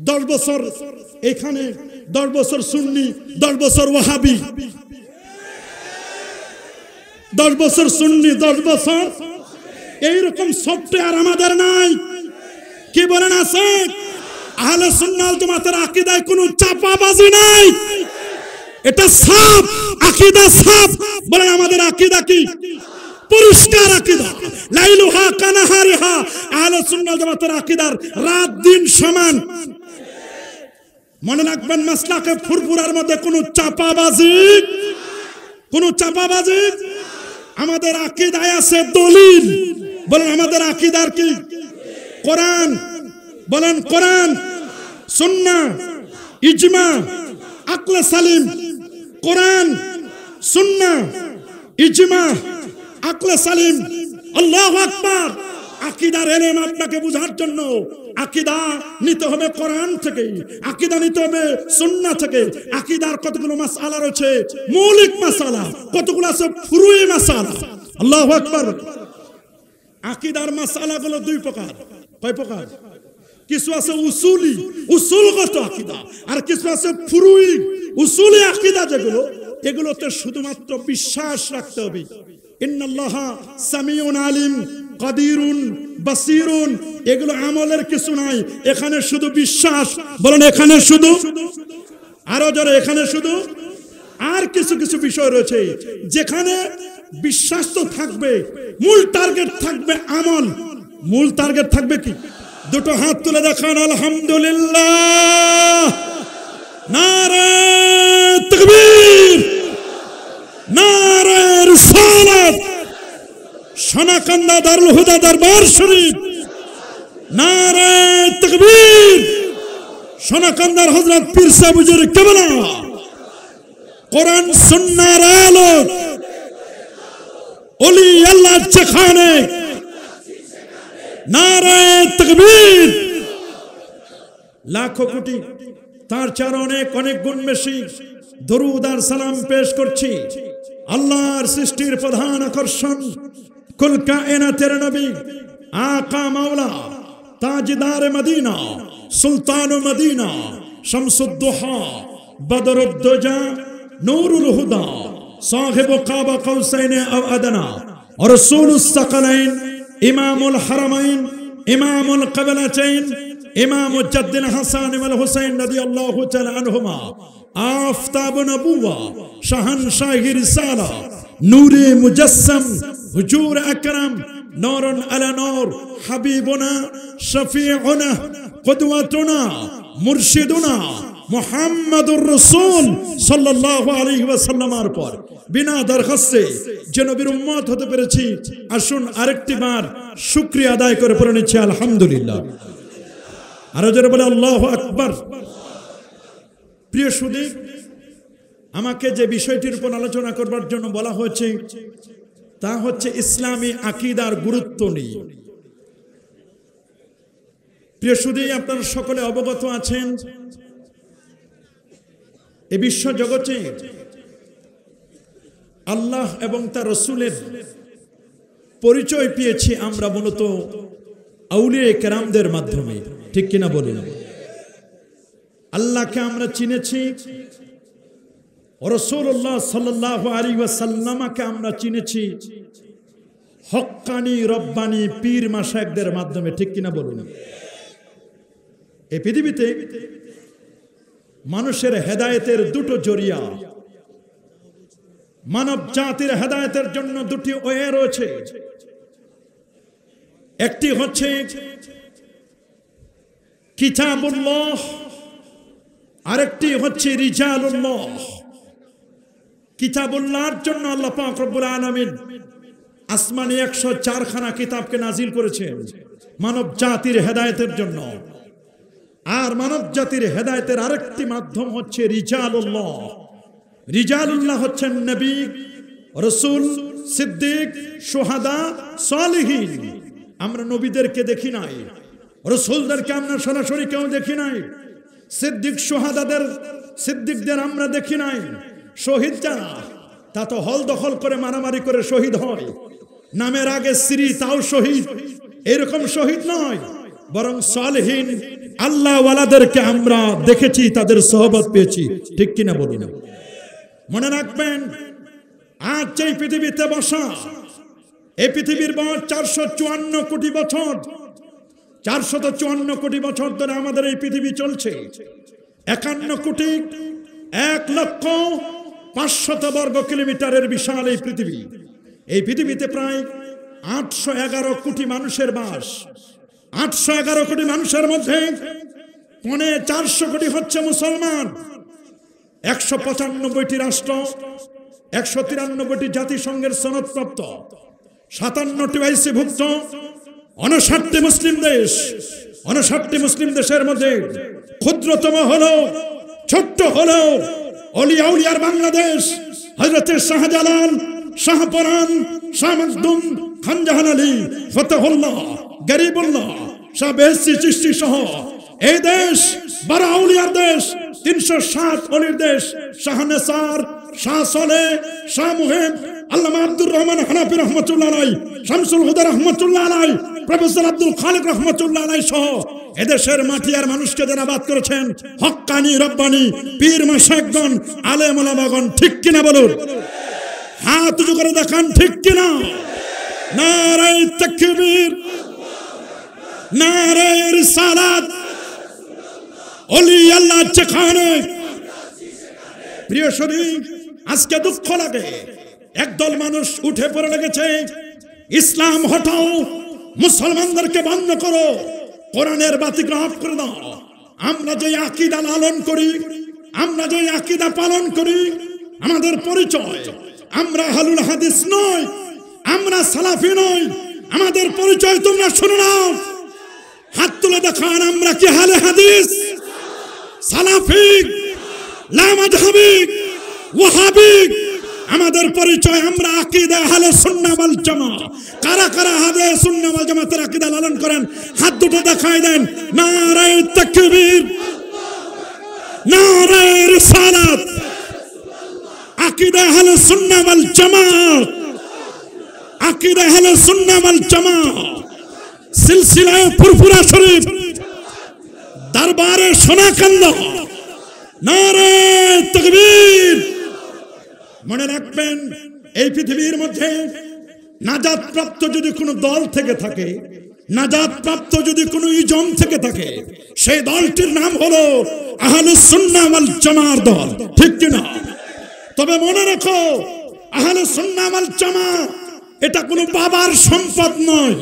10 বছর এখানে, 10 বছর সুন্নি, 10 বছর ওয়াহাবি, 10 বছর সুন্নি, 10 বছর এইরকম সফটওয়্যার আমাদের নাই। কি বলেন আছে? আহলে সুন্নাহ ওয়াল জামাতের আকীদায় কোনো চাপাবাজি নাই, এটা সাফ আকীদা, সাফ। বলেন আমাদের আকীদা কি? পরিষ্কার আকীদা, লাইলুহা কানাহারিহা। আহলে সুন্নাহ ওয়াল জামাতের আকীদার রাত দিন সমান। মনে রাখবেন, মাসলাকে ফুরফুরার মধ্যে কোনো চাপাবাজি, কোনো চাপাবাজি। আমাদের আকীদায় আছে দলিল। বলেন আমাদের আকীদার কি? কোরআন। বলেন কোরআন, সুন্নাহ, ইজমা, আকলে সালিম। কোরআন, সুন্নাহ, ইজমা, আকলে সালিম। আল্লাহু আকবার। আকীদার ইলম আপনাকে বোঝার জন্য আকীদা নিতে হবে কোরআন থেকে, আকীদা নিতে হবে সুন্নাহ থেকে। আকীদার কতগুলো মাসআলা রয়েছে, মৌলিক মাসআলা, কতগুলো আছে ফুরুই মাসআলা। আল্লাহু আকবার। আকীদার মাসআলাগুলো দুই প্রকার। কয় প্রকার? কিছু আছে উসুলি, উসুলগত আকীদা, আর কিছু আছে ফুরুই, উসুলি আকীদা যেগুলো, এগুলোতে শুধুমাত্র বিশ্বাস রাখতে হবে। ইন্নাল্লাহা সামিউন আলিম কাদিরুন বাসিরুন, এগুলো আমলের কিছু নাই, এখানে শুধু বিশ্বাস। বলেন এখানে শুধু, আরো জোরে, এখানে শুধু। আর কিছু কিছু বিষয় রয়েছে যেখানে বিশ্বাস তো থাকবে, মূল টার্গেট থাকবে আমল। মূল টার্গেট থাকবে কি? দুটো হাত তুলে দেখান আলহামদুলিল্লাহ। নারে তাকবীর, নারে রিসালাত। সোনাকান্দা দারুল হুদা দরবার শরীফ, নারে তাকবীর। সোনাকান্দার হযরত পীর সাহেব হুজুর কেবলা, কোরআন সুন্নাহর আলো, ওলি আল্লাহ যেখানে, নারে তাকবীর। লাখো কোটি, তার চার অনেক অনেক গুণ বেশি দরুদ আর সালাম পেশ করছি আল্লাহর সৃষ্টির প্রধান আকর্ষণ, কুল কায়নাতের নবী, আকা মাওলা, তাজদার মদিনা, সুলতান মদিনা, শামসুদ্দোহা, বদরুদ্দোজা, নূরুল হুদা, সাহিব কাবা কৌসাইন আও আদনা, রাসূলুস সাকালাইন, ইমামুল হারামাইন, ইমামুল কিবলাতাইন, ইমাম জাদ্দিল হাসান ওয়াল হুসাইন রাদিয়াল্লাহু তাআলা আনহুমা, আফতাব নবুওয়া, শাহনশাহি রিসালা, নূরে মুজাসসাম, হুজুর আকরাম, নূরুন আলা নূর, হাবিবুনা, শফিউনা, কুদওয়াতুনা, মুরশিদুনা মুহাম্মাদুর রাসূল সাল্লাল্লাহু আলাইহি ওয়াসাল্লামের পর বিনা দরখাস্তে যে নবীর উম্মত হতে পেরেছি, আসুন আরেকটি বার শুকরিয়া আদায় করে পড়ে নিচ্ছি আলহামদুলিল্লাহ। আরো জোরে বলে আল্লাহু আকবার। প্রিয় সুধী, আমাকে যে বিষয়টির উপর আলোচনা করবার জন্য বলা হয়েছে তা হচ্ছে ইসলামী আকীদার গুরুত্ব নিয়ে। প্রিয় সুধী, আপনারা সকলে অবগত আছেন, এ বিশ্ব জগতে আল্লাহ এবং তার রাসূলের পরিচয় পেয়েছি আমরা মূলত আউলিয়া কেরামদের মাধ্যমে। ঠিক কিনা বলুন? আল্লাহকে আমরা চিনেছি, রাসূলুল্লাহ সাল্লাল্লাহু আলাইহি ওয়াসাল্লামকে আমরা চিনেছি হক্কানি রব্বানি পীর মাশায়েখদের মাধ্যমে। ঠিক কিনা বলুন? এই পৃথিবীতে মানুষের হেদায়েতের দুটো জরিয়া, মানব জাতির হেদায়েতের জন্য দুটি ওয়ে রয়েছে। একটি হচ্ছে কিতাবুল্লাহ, আরেকটি হচ্ছে রিজালুল্লাহ। কিতাবুল্লাহর জন্য আল্লাহ পাক রব্বুল আলামিন আসমানি 104 খানা কিতাবকে নাজিল করেছেন মানব জাতির হেদায়েতের জন্য। আর মানব জাতির হেদায়েতের আরেকটি মাধ্যম হচ্ছে রিজালুল্লাহ। রিজালুল্লাহ হচ্ছেন নবী, রাসূল, সিদ্দিক, শুহাদা, সালিহিন। আমরা নবীদেরকে দেখি নাই, রাসূলদেরকে আমরা সরাসরি কেউ দেখি নাই, সিদ্দিকদের আমরা দেখি নাই। শহীদ যারা, তা তো হল দখল করে মারামারি করে শহীদ হয়, নামের আগে শ্রী তাও শহীদ, এরকম শহীদ নয়। বরং সালেহীন আল্লাহ ওয়ালাদেরকে আমরা দেখেছি, তাদের সোহবত পেয়েছি। ঠিক কিনা বলুন? মনে রাখবেন, আজ এই পৃথিবীতে বসা, এই পৃথিবীর বয়স 454 কোটি বছর। 454 কোটি বছর ধরে আমাদের এই পৃথিবী চলছে। 51,01,05,000 বর্গ কিলোমিটারের বিশাল এই পৃথিবী। এই পৃথিবীতে প্রায় 811 কোটি মানুষের বাস। 811 কোটি মানুষের মধ্যে 450 কোটি হচ্ছে মুসলমান। 195টি রাষ্ট্র, 193টি জাতিসংঘের সনদপ্রাপ্ত, 57টি ওআইসি-ভুক্ত, 59টি মুসলিম দেশ। 59টি মুসলিম দেশের মধ্যে ক্ষুদ্রতম হলো, ছোট্ট হলো অলিয়া উলিয়ার বাংলাদেশ। হযরতে শাহজালাল, শাহপরান, শাহ মখদুম, খানজাহান আলী, ফতেহুল্লাহ, গরিবুল্লাহ, শাহ বেহেশতি চিশতি সহ এই দেশ 12 আউলিয়ার দেশ, 307 অলির দেশ। শাহ নেসার, শাহ সলে, শাহ মুহিব, আল্লামা আব্দুর রহমান হানাফি রহমাতুল্লাহ আলাইহি, শামসুল হুদা রহমাতুল্লাহ আলাইহি, প্রফেসর আব্দুল খালিক রহমাতুল্লাহ আলাইহি সহ এদেশের মাটি আর মানুষকে যারা বাদ করেছেন, হক্কানি রব্বানি পীর মাশায়েখগণ, আলেম ওলামাগণ। ঠিক কিনা বলুন? হাত উঁচু করে দেখান, ঠিক কিনা? নারে তাকবীর, নারে রিসালাত, ওলি আল্লাহ যেখানে। প্রিয় শরীফ, আজকে দুঃখ লাগে, একদল মানুষ উঠে পড়ে লেগেছে, ইসলাম হটাও, মুসলমানদেরকে বন্ধ করো, কোরআনের বাতি গ্রহণ করে দাও। আমরা যে আকীদা লালন করি, আমরা যে আকীদা পালন করি, আমাদের পরিচয় আমরা আহলুল হাদিস নই, আমরা সালাফি নই। আমাদের পরিচয় তোমরা শুনে নাও। হাত তুলে দেখান, আমরা কি আহলে হাদিস, সালাফি, লা মাযহাবি, ওয়াহাবি? আমাদের পরিচয় আমরা আকীদা আহলে সুন্নাহ ওয়াল জামাত। কারা কারা আহলে সুন্নাহ ওয়াল জামাতের আকীদা লালন করেন? হাত দুটো দেখাই দেন। নারে তাকবীর, নারে রিসালাত, আকীদা আহলে সুন্নাহ ওয়াল জামাত, আকীদা আহলে সুন্নাহ ওয়াল জামাত। সিলসিলায়ে ফুরফুরা শরীফ, দরবারে সোনাকান্দ, নারে তাকবীর। মনে রাখবেন, এই পৃথিবীর মধ্যে নাজাত প্রাপ্ত যদি কোনো দল থেকে থাকে, নাজাত প্রাপ্ত যদি কোনো ইজম থেকে থাকে, সেই দলটির নাম হলো আহলুস সুন্নাহ ওয়াল জামাত দল। ঠিক কিনা? তবে মনে রাখো, আহলুস সুন্নাহ ওয়াল জামাত এটা কোনো বাবার সম্পদ নয়,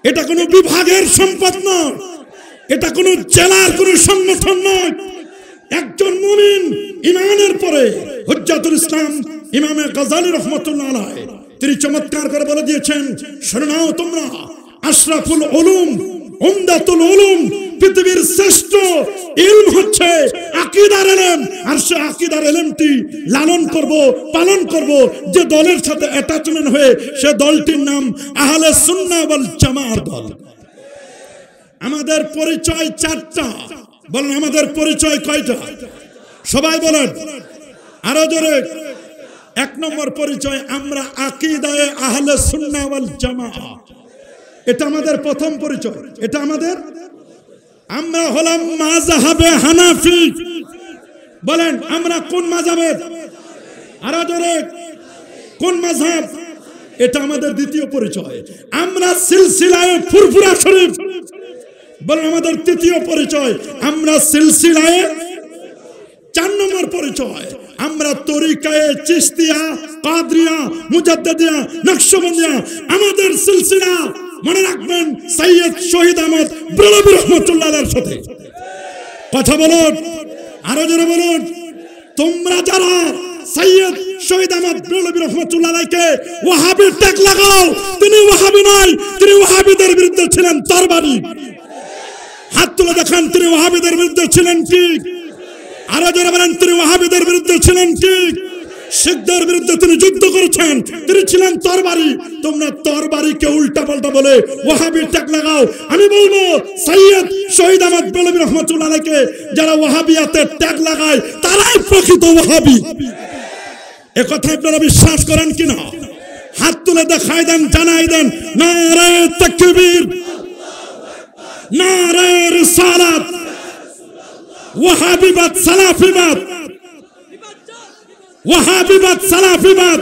এটা কোনো বিভাগের সম্পদ নয়, এটা কোনো জেলার কোনো সংগঠন নয়। একজন মুমিন ইমানের পরে হুজ্জাতুল ইসলাম ইমামে গাযালি রাহমাতুল্লাহ আলাইহি তিনি চমৎকার করে বলে দিয়েছেন, শুনে নাও তোমরা, আশরাফুল উলুম, উমদাতুল উলুম, পৃথিবীর শ্রেষ্ঠ ইলম হচ্ছে আকীদার ইলম। আর সে আকীদার ইলমটি লালন করব, পালন করব যে দলের সাথে অ্যাটাচমেন্ট হয়ে, সে দলটির নাম আহলে সুন্নাহ ওয়াল জামাত দল। আমাদের পরিচয় 4টা। বলেন, আমাদের পরিচয় কয়টা? সবাই বলেন আরো জোরে। 1 নম্বর পরিচয়, আমরা আকীদায়ে আহলে সুন্নাহ ওয়াল জামাত। এটা আমাদের প্রথম পরিচয়। এটা আমাদের, আমরা হলাম মাযহাবে হানাফি। বলেন, আমরা কোন মাযহাবের? আরো জোরে, কোন মাযহাব? এটা আমাদের দ্বিতীয় পরিচয়। আমরা সিলসিলায়ে ফুরফুরা শরীফ। বলেন, আমাদের তৃতীয় পরিচয়। আমরা সিলসিলায়ে। 4 নম্বর পরিচয়, আমরা তরিকায়ে চিশতিয়া, কাদরিয়া, মুজাদ্দিদিয়া, নকশবন্দিয়া। আমাদের সিলসিলা, মনে রাখবেন, সৈয়দ শহীদ আহমদ ব্রলবী রহমাতুল্লাহ আলাইহির সাথে। কথা বলুন, আরো জোরে বলুন। তোমরা যারা সৈয়দ শহীদ আহমদ ব্রলবী রহমাতুল্লাহ আলাইহিকে ওয়াহাবি ট্যাগ লাগাও, তিনি ওয়াহাবি নয়, তিনি ওয়াহাবিদের বিরুদ্ধে ছিলেন তরবারি। হাত তুলে দেখান, তিনি ওয়াহাবিদের বিরুদ্ধে ছিলেন কি? আরো যারা বলেন, তিনি ওয়াহাবিদের বিরুদ্ধে ছিলেন কি? শিখদের বিরুদ্ধে তিনি যুদ্ধ করেছেন, তিনি ছিলেন তরবারি। তোমরা তরবারিকে উল্টা পাল্টা বলে ওয়াহাবি ট্যাগ লাগাও। আমি বলবো, সৈয়দ শহীদ আহমদ ব্রলবী রহমাতুল্লাহ আলাইহিকে যারা ওয়াহাবিয়াতে ট্যাগ লাগায়, তারাই প্রকৃত ওয়াহাবি। এ কথা আপনারা বিশ্বাস করেন কিনা? হাত তুলে দেখাই দেন, জানাই দেন। নারে তাকবীর, নারে রিসালাত, ওয়াহাবিবাদ সালাফিবাদ, ওয়াহাবিবাদ সালাফিবাদ,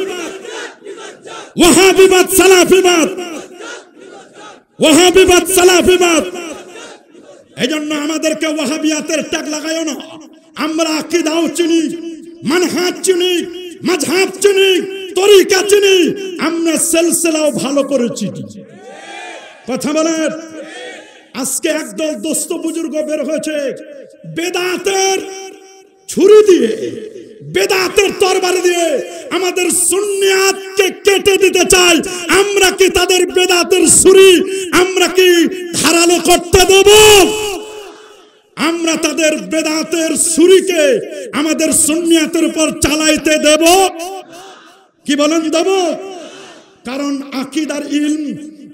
ওয়াহাবিবাদ সালাফিবাদ, ওয়াহাবিবাদ সালাফিবাদ। এজন্য আমাদেরকে ওয়াহাবিয়াতের ট্যাগ লাগাইও না। আমরা আকীদাও চিনি, মানহাজ চিনি, মাযহাব চিনি, তরিকা চিনি, আমরা সিলসিলাও ভালো করে চিনি। কথা বলেন। আজকে একদল দোস্ত বুজুর্গ বের হয়েছে বেদাতের ছুরি দিয়ে, বেদাতের তরবারি দিয়ে আমাদের সুন্নিয়াতকে কেটে দিতে চায়। আমরা কি তাদের বেদাতের ছুরি আমরা কি ধারালো করতে দেব? আমরা তাদের বেদাতের ছুরিকে আমাদের সুন্নিয়াতের উপর চালাইতে দেব? কি বলেন, দেব? কারণ আকীদার ইলম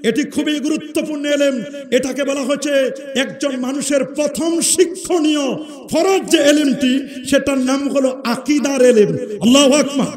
এটি খুবই গুরুত্বপূর্ণ ইলম। এটাকে বলা হচ্ছে একজন মানুষের প্রথম শিক্ষণীয় ফরজ যে ইলমটি, সেটার নাম হলো আকীদার ইলম। আল্লাহু আকবার।